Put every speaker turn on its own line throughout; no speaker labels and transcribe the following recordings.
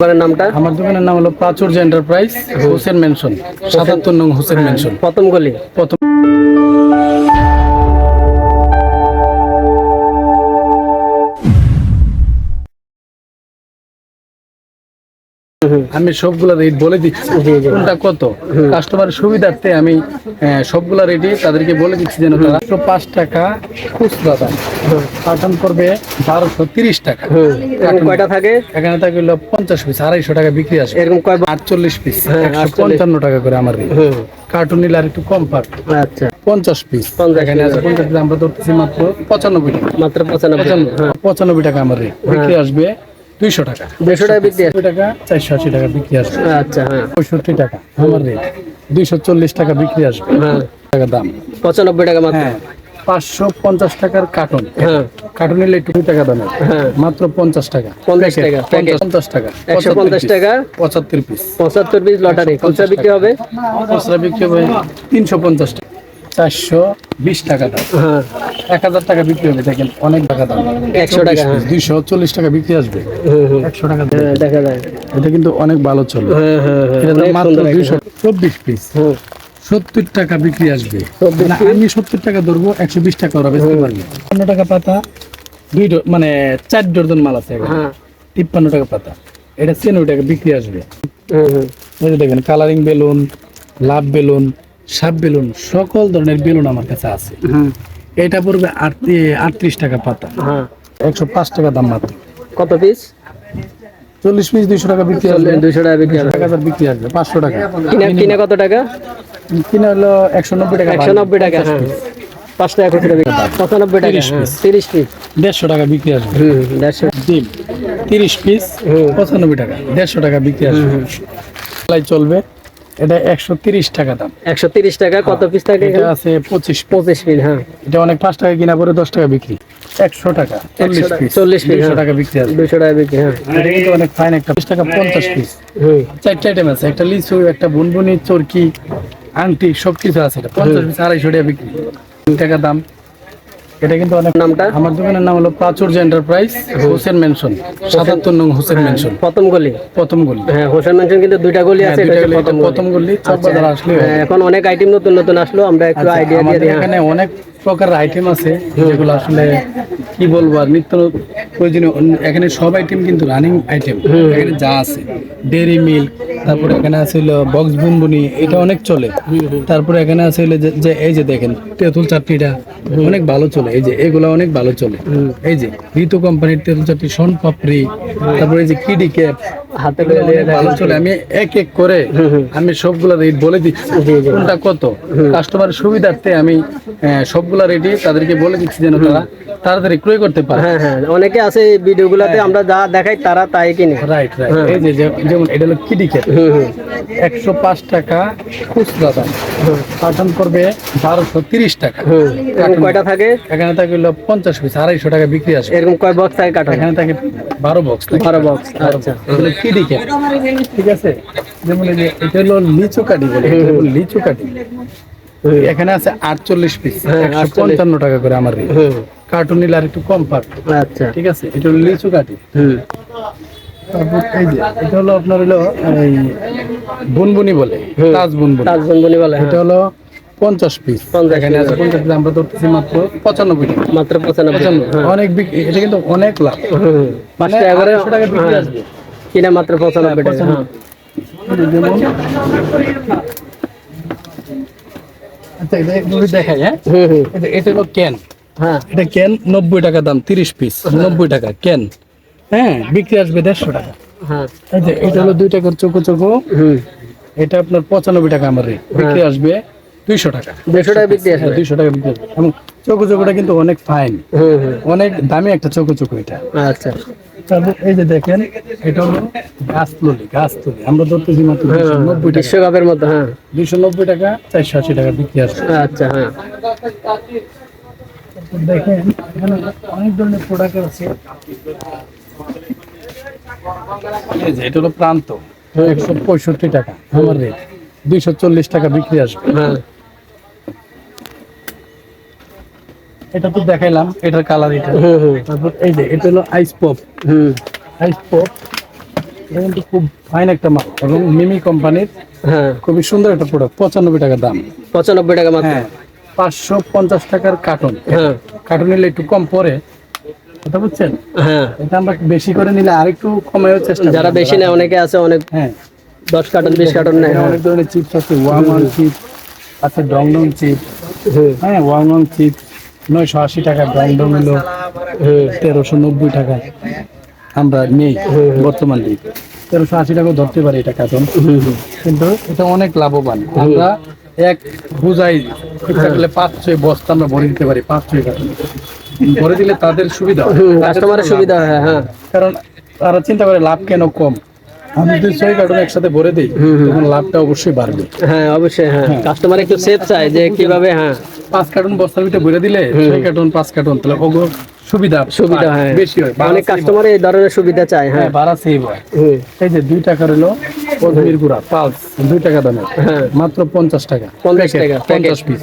দোকানের নামটা?
আমার দোকানের নাম হলো প্রাচুর্য এন্টারপ্রাইজ, হোসেন মেনশন, ৭৭ নং হোসেন মেনশন,
প্রথম গলি।
প্রথম। আমি সবগুলা রেট বলে দিচ্ছি কোনটা কত, কাস্টমারের সুবিধার্থে আমি সবগুলা রেটই তাদেরকে বলে দিচ্ছি যেন তারা 105 টাকা খুচরা দাম, কার্টন করবে 1230 টাকা।
কয়টা থাকে?
এখানে থাকে হলো 50 পিস, 250 টাকা বিক্রি আসে।
এরকম কয়?
48 পিস, 155 টাকা করে আমার রেট। কার্টুন নিলে আর একটু কম পাবে।
আচ্ছা,
50 পিস, এখানে আছে 50 পিস, আমরা ধরতেছি মাত্র 95 টাকা।
মাত্র
95 টাকা আমার রেট, বিক্রি আসবে 200 টাকা।
200 টাকা বিক্রি আসবে।
200 টাকা, 480 টাকা বিক্রি আসবে।
আচ্ছা, হ্যাঁ।
65 টাকা আমার রেট, 240 টাকা বিক্রি আসবে। টাকা দাম,
95 টাকা মাত্র।
হ্যাঁ। 550 টাকার কার্টন,
হ্যাঁ।
কার্টন নিলে একটু টাকা দাম, মাত্র 50 টাকা।
50 টাকা প্যাকেট।
50 টাকা,
150 টাকা,
75 পিস।
75 piece lottery. খুচরা বিক্রি হবে?
খুচরা বিক্রি হবে 350 টাকা, 420 টাকা দাম। 1000 টাকা বিক্রি হবে। দেখেন অনেক টাকা দাম।
100 টাকা,
240 টাকা বিক্রি আসবে। 100 টাকা
দেখা যায়।
এটা কিন্তু অনেক ভালো চলে। এটা মাত্র 224 পিস, 70 টাকা বিক্রি আসবে। মানে আমি 70 টাকা ধরবো, 120 টাকা ওরা বেচতে পারবে। 50 টাকা পাতা, 4 ডজন মাল আছে। 53 টাকা পাতা, এটা 96 টাকা বিক্রি আসবে। এই যে দেখেন কালারিং বেলুন, লাভ বেলুন, সাপ বেলুন, সকল ধরনের বেলুন আমার কাছে আছে। এটা পড়বে 38 টাকা পাতা, 105 টাকা দাম মাত্র।
কত পিস?
40 পিস 200 টাকা বিক্রি আসবে।
200 টাকা বিক্রি আসবে।
1000 বিক্রি আসবে। 500 টাকা
কিনা কত টাকা?
কিনা হলো 190 টাকা।
190 টাকা, 5 টাকা খুচরা বিক্রি। 95 টাকা, 30 পিস
150 টাকা বিক্রি আসবে।
150।
ডিম 30 পিস 95 টাকা, 150 টাকা বিক্রি আসবে। সেলাই চলবে। এটা 130 টাকা দাম।
130 টাকা। কত পিস থাকে?
এটা আছে 25
25 পিস।
এটা অনেক 5 টাকা কিনা পরে 10 টাকা বিক্রি। 100 টাকা 40 পিস, 200 টাকা বিক্রি আসবে।
200 টাকা বিক্রি।
এটা কিন্তু অনেক ফাইন। একটা 20 টাকা 50 পিস। 4টা আইটেম আছে, একটা লিচু, একটা বুনবুনি, চরকি, আংটি, সবকিছু আছে। এটা 50 পিস 250 টাকা বিক্রি, 2 টাকা দাম। এটা কিন্তু অনেক।
নামটা?
আমার দোকানের নাম হলো প্রাচুর্য এন্টারপ্রাইজ, হোসেন মেনশন, 77 নং হোসেন মেনশন,
প্রথম গলি।
প্রথম গলি।
হোসেন মেনশন কিন্তু দুইটা গলি আছে।
এটা প্রথম গলি। চকবাজার আসলে
এখন অনেক আইটেম নতুন নতুন আসলো, আমরা একটু আইডিয়া দিয়ে দিই।
এখানে অনেক প্রকার আইটেম আছে, যেগুলো আসলে কি বলবো আর নিত্য প্রয়োজনীয়। এখানে সব আইটেম কিন্তু রানিং আইটেম। এখানে যা আছে ডেরি মিল্ক, তারপরে এখানে আছে হলো বক্স বুনবুনি, এটা অনেক চলে। তারপরে এখানে আছে হলো যে এই যে দেখেন তেঁতুল চাটনিটা অনেক ভালো চলে। এই যে এগুলো অনেক ভালো চলে। এই যে ঋতু কোম্পানির তেঁতুল চাটনি, শন পাপড়ি, তারপরে এই যে কিডি ক্যাপ,
হাতে
ভালো চলে। আমি এক এক করে আমি সবগুলা রেট বলে দিচ্ছি কোনটা কত, কাস্টমারের সুবিধার্থে আমি সবগুলা রেটই তাদেরকে বলে দিচ্ছি যেন তারা তাড়াতাড়ি ক্রয় করতে পারে।
অনেকে আছে ভিডিওগুলোতে আমরা যা দেখাই তারা তাই কিনে।
রাইট। এই যে যেমন এটা হলো কিডি ক্যাপ, 105 টাকা খুচরা দাম, কার্টন করবে 1230 টাকা।
কয়টা থাকে?
এখানে থাকে হলো 50 পিস, 250 টাকা বিক্রি আসবে।
এরকম কয় বক্স থাকে কার্টন?
এখানে থাকে 12 বক্স।
12 বক্স। আচ্ছা,
এগুলো কিডি ক্যাপ, ঠিক আছে। যেমন এই যে এটা হলো লিচু কাঠি বলে, লিচু কাঠি। এখানে আছে 48 পিস, 155 টাকা করে আমার রেট। কার্টুন নিলে আর একটু কম পাবে।
আচ্ছা,
ঠিক আছে। এটা হলো লিচু কাঠি। তারপর এই যে এটা হলো আপনার হলো এই বুনবুনি বলে, তাজ বুনবুনি
বলে।
এটা হলো 50 পিস। এখানে আছে 50 পিস, আমরা ধরতেছি মাত্র 95 টাকা।
মাত্র 95।
অনেক এটা কিন্তু অনেক লাভ।
5 টাকা করে
200 টাকা বিক্রি আসবে,
কিনা মাত্র 95 টাকা।
যেমন আচ্ছা এটা একটু দেখাই। এটা হলো ক্যান। এটা ক্যান 90 টাকা দাম, 30 পিস 90 টাকা ক্যান। বিক্রি আসবে 150 টাকা। এই যে এটা হলো 2 টাকার চোখো চোখো, এটা আপনার 95 টাকা আমার রেট, বিক্রি আসবে 200 টাকা।
200 টাকা বিক্রি আসবে।
200 টাকা বিক্রি আসবে। এবং চোখো চোখোটা কিন্তু অনেক ফাইন, অনেক দামি একটা চোখো চোখো এটা।
আচ্ছা,
তারপর এই যে দেখেন এটা হলো গাছ তুলি, আমরা ধরতেছি মাত্র 290 টাকা।
বিশ্বকাপের মতো।
290 টাকা, 480 টাকা বিক্রি আসবে।
আচ্ছা,
দেখেন এখানে অনেক ধরনের প্রোডাক্ট আছে। এই যে এটা হলো প্রান্ত, 165 টাকা আমার রেট, 240 টাকা বিক্রি আসবে। এটা তো দেখাইলাম, এটার কালার এটা। তারপর এই যে এটা হলো আইস পপ, এটা কিন্তু খুব ফাইন একটা মাল এবং মিমি কোম্পানির
হ্যাঁ
খুবই সুন্দর একটা প্রোডাক্ট, 95 টাকা দাম।
95 টাকা মাত্র।
হ্যাঁ, 550 টাকার কার্টন।
হ্যাঁ
কার্টন নিলে একটু কম পড়ে, কথা বুঝছেন?
হ্যাঁ,
এটা আমরা বেশি করে নিলে আরেকটু কমানোর চেষ্টা করি।
যারা বেশি নেয় অনেকে আছে, অনেক
হ্যাঁ
10 কার্টন 20 কার্টন নেয়।
এখানে অনেক ধরনের চিপস আছে, ওয়াং চিপ আছে, ডংডং চিপ। হ্যাঁ, ওয়াং চিপ 980 টাকা, ডংডং হলো 1390 টাকা। আমরা নেই বর্তমান দিক 1380 টাকা ধরতে পারি এটা কার্টন, কিন্তু এটা অনেক লাভবান। আমরা এক বোঝাই থাকলে 5-6 বস্তা আমরা ভরে দিতে পারি, 5-6 কার্টন ভরে দিলে তাদের সুবিধা,
কাস্টমারের সুবিধা হয়। হ্যাঁ,
কারণ তারা চিন্তা করে লাভ কেন কম। আমি যদি 6 কার্টন একসাথে ভরে দিই তখন লাভটা অবশ্যই বাড়বে।
হ্যাঁ অবশ্যই। হ্যাঁ, কাস্টমার একটু সেফ চায় যে কিভাবে। হ্যাঁ,
5 কার্টন বস্তার ভিতরে ভরে দিলে 6 কার্টন 5 কার্টন, তাহলে ওগো সুবিধা
হয়
বেশি হয়,
অনেক কাস্টমার এই ধরনের সুবিধা চায়। হ্যাঁ,
ভাড়া সেভ হয়। এই যে 2 টাকার হলো কদমির গুড়া পালস, 2 টাকা দামের, মাত্র 50 টাকা।
50 টাকা
50 পিস,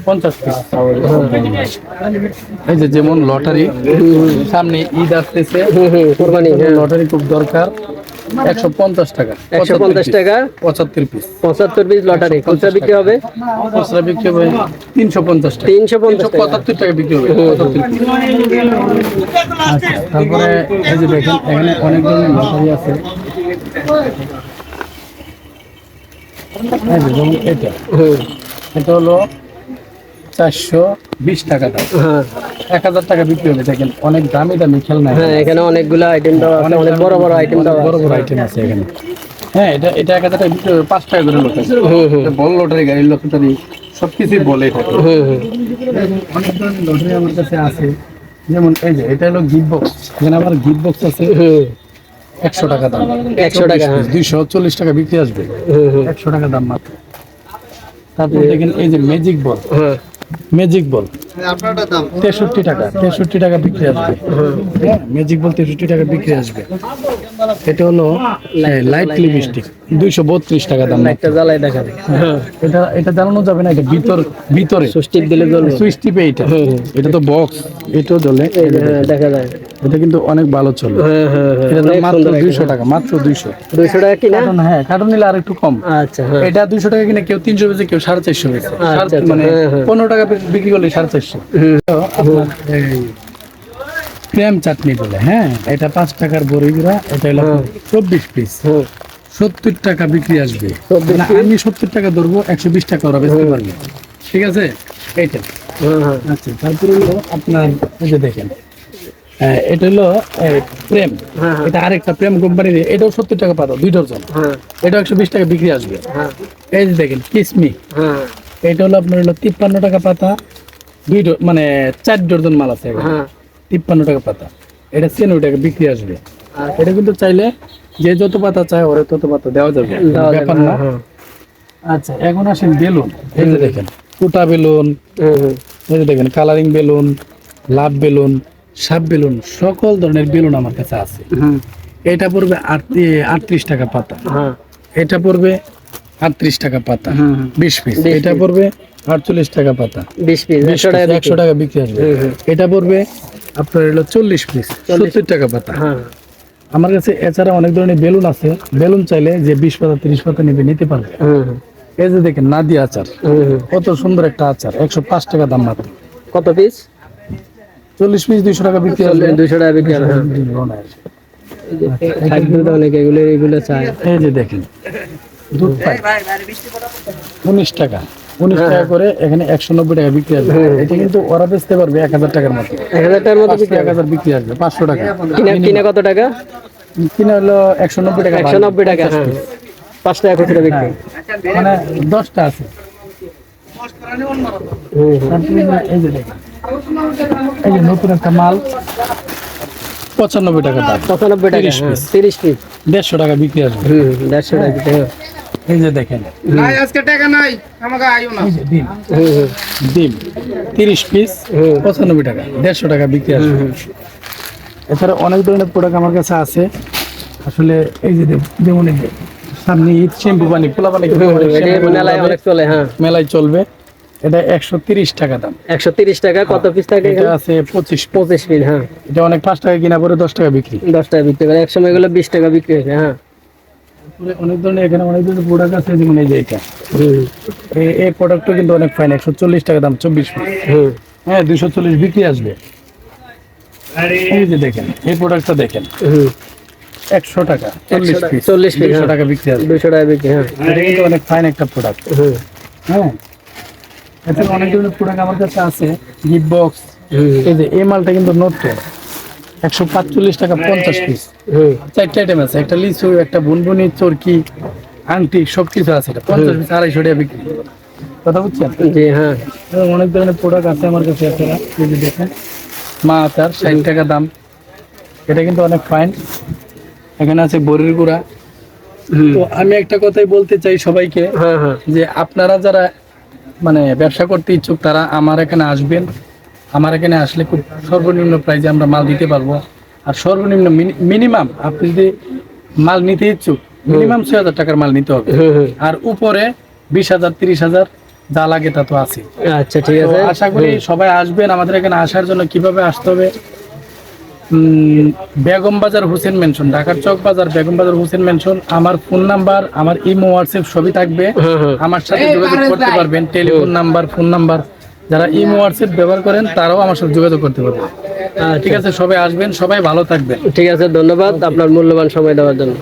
50 পিস। এই যে যেমন লটারি, সামনে ঈদ আসতেছে,
কোরবানি।
লটারি খুব দরকার। 150 টাকা,
150 টাকা
75 পিস,
75 পিস লটারি। খুচরা বিক্রি হবে,
খুচরা বিক্রি হবে 350 টাকা,
375
টাকা বিক্রি হবে 75 পিস। আচ্ছা, তারপরে এই যে দেখেন এখানে অনেক ধরনের লটারি আছে। এই যে যেমন এটা হলো 420 টাকা দাম, 1000 টাকা বিক্রি হবে। দেখেন অনেক দামি দামি খেলনা।
হ্যাঁ, এখানে অনেকগুলো আইটেম দেওয়া আছে, অনেক বড় বড় আইটেম দেওয়া আছে।
বড় বড় আইটেম আছে এখানে। হ্যাঁ, এটা 1000 টাকা বিক্রি হবে, 5 টাকা করে লটারি। বল লটারি, গাড়ির লটারি, সবকিছুই বলে এটা। অনেক ধরনের লটারি আমার কাছে আছে। যেমন এই যে এটা হলো গিফট বক্স, এখানে আবার গিফট বক্স আছে 100 টাকা দাম,
100 টাকা।
240 টাকা বিক্রি আসবে, 100 টাকা দাম মাত্র। তারপর দেখেন এই যে ম্যাজিক বল, ম্যাজিক বল 63 টাকা, 63 টাকা বিক্রি আসবে। হ্যাঁ, ম্যাজিক বল 63 টাকা বিক্রি আসবে। এটা হলো লাইট লিপস্টিক, 232 টাকা দাম।
একটা জ্বালাই দেখা যায়।
এটা জ্বালানো যাবে না, এটা ভিতরে
সুইচ টিপ দিলে জ্বলবে।
সুইচ টিপে এটা তো বক্স, এটাও জ্বলে,
দেখা যায়।
এটা কিন্তু অনেক ভালো চলে। এটা মাত্র 200 টাকা, মাত্র 200
টাকা কিনা।
হ্যাঁ, কার্টন নিলে আর একটু কম।
আচ্ছা,
এটা 200 টাকা কিনে কেউ 300 বেচে, কেউ 450 বেচে, মানে 15 টাকা বিক্রি করলে 450। আপনার এই ক্রেম চাটনি বলে, হ্যাঁ, এটা 5 টাকার বড়ি গুঁড়া, এটা হলো 24 পিস, 70 টাকা বিক্রি আসবে। মানে আমি 70 টাকা ধরবো, 120 টাকা ওরা বেচতে পারবে। ঠিক আছে, এইটা। আচ্ছা, তারপরে হলো আপনার এই যে দেখেন, এটা হলো প্রেম, এটা আরেকটা প্রেম কোম্পানির, এটাও 70 টাকা পাতা, 2 ডজন। এটাও 120 টাকা বিক্রি আসবে। এই যে দেখেন কিসমি, এটা হলো আপনার হলো 53 টাকা পাতা, 4 ডজন মাল আছে, 53 টাকা পাতা। এটা 96 টাকা বিক্রি আসবে। এটা কিন্তু চাইলে যে যত পাতা চায় ওরা তত পাতা দেওয়া যাবে, ব্যাপার না। আচ্ছা, এখন আসেন বেলুন। এই যে দেখেন কুটা বেলুন, এই যে দেখেন কালারিং বেলুন, লাভ বেলুন, সাপ বেলুন, সকল ধরনের বেলুন আমার কাছে আছে। এটা পড়বে 38 টাকা পাতা, এটা পড়বে 38 টাকা পাতা, 20 পিস। এটা পড়বে 48 টাকা পাতা,
20 পিস,
100 টাকা বিক্রি আসবে। এটা পড়বে আপনার হলো 40 পিস, 70 টাকা পাতা। আমার কাছে এছাড়া অনেক ধরনের বেলুন আছে। বেলুন চাইলে যে 20 পাতা 30 পাতা নিতে পারবে। এই যে দেখেন নাদিয়া আচার, কত সুন্দর একটা আচার, 105 টাকা দাম মাত্র।
কত পিস?
40 পিস 200 টাকা বিক্রি আসবে,
200 টাকা বিক্রি হবে। এগুলো চাই।
এই যে দেখেন দুধ পাই 19 টাকা, 19 টাকা করে এখানে 190 টাকা বিক্রি আসবে। এটা কিন্তু ওরা বেচতে পারবে 1000 টাকার মতো,
1000 টাকার মতো বিক্রি
1000 বিক্রি আসবে। 500 টাকা
কিনা কত টাকা?
কিনা হলো 190 টাকা,
190 টাকা। 5 টাকা খুচরা বিক্রি,
মানে 10টা আছে। এই যে দেখেন, এই যে নতুন একটা মাল 95 টাকা দাম,
95 টাকা, 30 পিস
150 টাকা বিক্রি আসবে।
150 টাকা বিক্রি।
এই যে দেখেন
নাই আজকে টাকা নাই, আমাকে আইও না।
এই যে ডিম 30 পিস 95 টাকা, 150 টাকা বিক্রি আসবে। এছাড়া অনেক ধরনের প্রোডাক্ট আমার কাছে আছে। আসলে এই যে যেমন সামনে ঈদ, শ্যাম্পু পানি, পোলা পানি
মেলায় অনেক চলে। হ্যাঁ,
মেলায় চলবে। এটা 130 টাকা দাম।
130 টাকা। কত পিস থাকে
এটা
এখানে?
আছে 25
25 পিস। হ্যাঁ,
এটা অনেক 5 টাকা কিনা পরে 10 টাকা বিক্রি।
10 টাকা বিক্রি করে, এক সময় এগুলো 20 টাকা বিক্রি হয়েছে। হ্যাঁ,
অনেক ধরনের এখানে অনেক ধরনের প্রোডাক্ট আছে, যেমন এই যে এটা, এই প্রোডাক্টও কিন্তু অনেক ফাইন। 140 টাকা দাম, 24 পিস। হ্যাঁ, 240 বিক্রি আসবে। এই যে দেখেন, এই প্রোডাক্টটা দেখেন, 100 টাকা, 40 পিস, 200 টাকা বিক্রি আসবে।
200 টাকা বিক্রি। হ্যাঁ,
এটা কিন্তু অনেক ফাইন একটা প্রোডাক্ট। হ্যাঁ, এতে অনেক ধরনের প্রোডাক্ট আমার কাছে আছে। গিফট বক্স, এই যে এই মালটা কিন্তু নতুন, 145 টাকা 50 পিস। 4টা আইটেম আছে, একটা লিচু, একটা বুনবুনি, চরকি, আংটি, সবকিছু আছে। এটা 50 পিস 250 টাকা বিক্রি। কথা বুঝছেন?
জি। হ্যাঁ,
অনেক ধরনের প্রোডাক্ট আছে আমার কাছে। আপনারা এই যে দেখেন, মা আচার 60 টাকা দাম, এটা কিন্তু অনেক ফাইন। এখানে আছে বড়ির গুঁড়া। তো আমি একটা কথাই বলতে চাই সবাইকে, যে আপনারা যারা মানে ব্যবসা করতে ইচ্ছুক, তারা আমার এখানে আসবেন। আমার এখানে আসলে খুব সর্বনিম্ন প্রাইসে আমরা মাল দিতে পারবো। আর সর্বনিম্ন মিনিমাম আপনি যদি মাল নিতে ইচ্ছুক, মিনিমাম 6,000 টাকার মাল নিতে হবে। আর উপরে 20,000 30,000 যা লাগে তা তো আছে।
আচ্ছা, ঠিক আছে।
আশা করি সবাই আসবেন। আমাদের এখানে আসার জন্য কিভাবে আসতে হবে, বেগম বাজার হোসেন মেনশন, ঢাকার চক বাজার, বেগম বাজার হোসেন মেনশন। আমার ফোন নাম্বার, আমার ইমো, হোয়াটসঅ্যাপ সবই থাকবে। আমার সাথে যোগাযোগ করতে পারবেন। টেলিফোন নাম্বার, ফোন নাম্বার, যারা ইমো হোয়াটসঅ্যাপ ব্যবহার করেন তারাও আমার সাথে যোগাযোগ করতে পারবেন। ঠিক আছে, সবাই আসবেন, সবাই ভালো থাকবেন।
ঠিক আছে, ধন্যবাদ আপনার মূল্যবান সময় দেওয়ার জন্য।